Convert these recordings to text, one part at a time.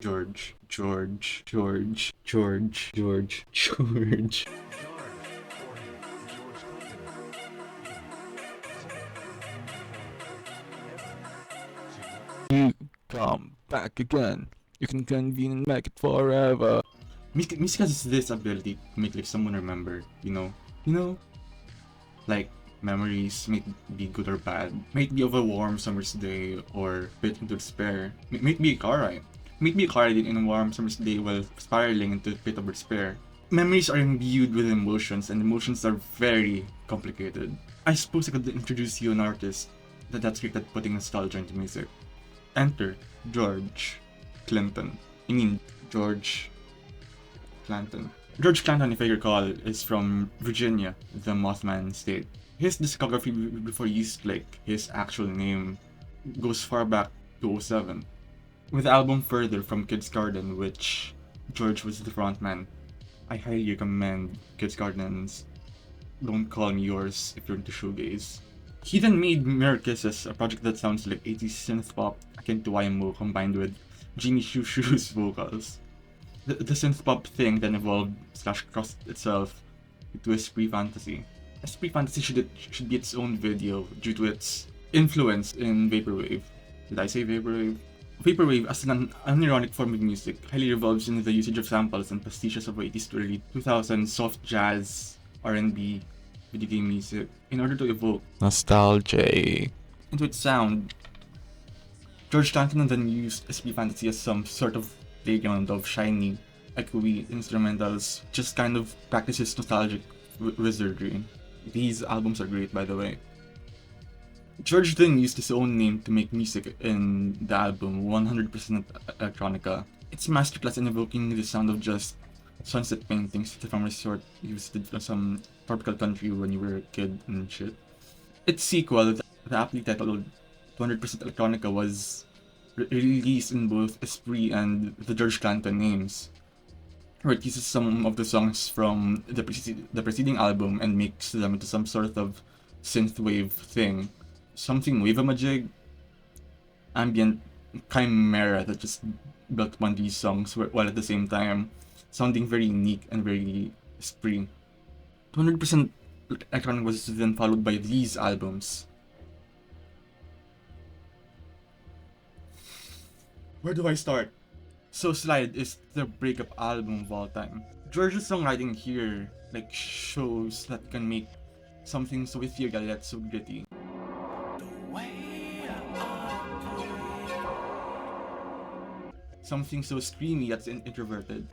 George, George, George, George, George, George. You come back again. You can convene and make it forever. Music has this ability to make like someone remember, like memories may be good or bad, might be of a warm summer's day or bit into despair, might be a car ride. Might be a car ride in a warm summer's day while spiraling into a pit of despair. Memories are imbued with emotions, and emotions are very complicated. I suppose I could introduce you an artist that's great at putting nostalgia into music. Enter George Clinton. George Clanton. George Clanton, if I recall, is from Virginia, the Mothman state. His discography before he used like his actual name goes far back to '07. With the album Further from Kids Garden, which George was the frontman. I highly recommend Kids Garden's Don't Call Me Yours if you're into shoegaze. He then made Mirror Kisses, a project that sounds like 80s synth pop akin to YMO combined with Jimmy Choo Choo's vocals. The synth pop thing then evolved / crossed itself into Esprit Fantasy. Esprit Fantasy should be its own video due to its influence in Vaporwave. Did I say Vaporwave? Vaporwave, as an unironic form of music, highly revolves into the usage of samples and pastiches of 80s to early 2000s soft jazz, R&B, video game music in order to evoke nostalgia into its sound. George Clanton then used Esprit Fantasy as some sort of playground of shiny, echoey instrumentals, just kind of practices nostalgic wizardry. These albums are great, by the way. George then used his own name to make music in the album 100% Electronica. It's a masterclass in evoking the sound of just sunset paintings from a resort you visited from some tropical country when you were a kid and shit. Its sequel, the aptly titled 200% Electronica, was released in both Esprit and the George Clanton names, where it uses some of the songs from the preceding album and makes them into some sort of synthwave thing. Something wave-a-majig, ambient chimera that just built one of these songs while at the same time sounding very unique and very Esprit. 200% Electronic was then followed by these albums. Where do I start? So Slide is the breakup album of all time. George's songwriting here shows that can make something so ethereal yet so gritty. Something so screamy yet introverted.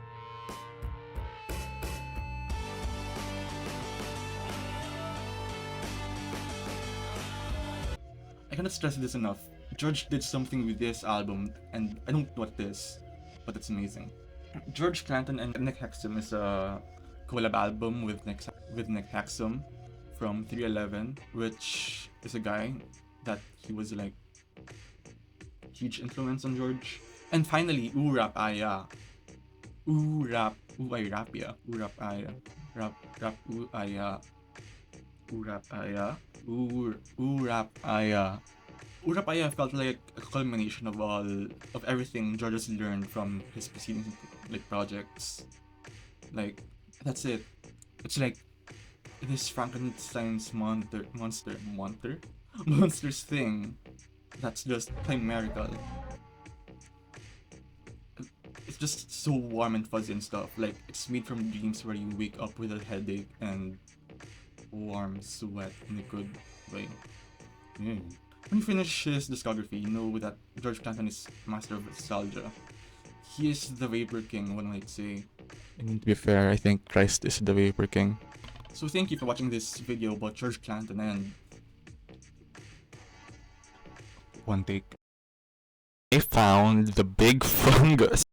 I cannot stress this enough. George did something with this album, and I don't know what it is, but it's amazing. George Clanton and Nick Hexum is a collab album with Nick Hexum from 311, which is a guy that he was like huge influence on George. And finally, Urap Aya. Urap Uay Rapia. Urap Aya. Rap Uaya. Urap Aya. Urap Aya. Urap Aya felt like a culmination of everything George has learned from his preceding projects. That's it. It's like this Frankenstein's monsters thing that's just chimerical. It's just so warm and fuzzy and stuff. It's made from dreams where you wake up with a headache and warm sweat in a good way. When you finish his discography, you know that George Clanton is master of nostalgia. He is the Vapor King, one might say. I mean, to be fair, I think Christ is the Vapor King. So thank you for watching this video about George Clanton and one take. I found the big fungus.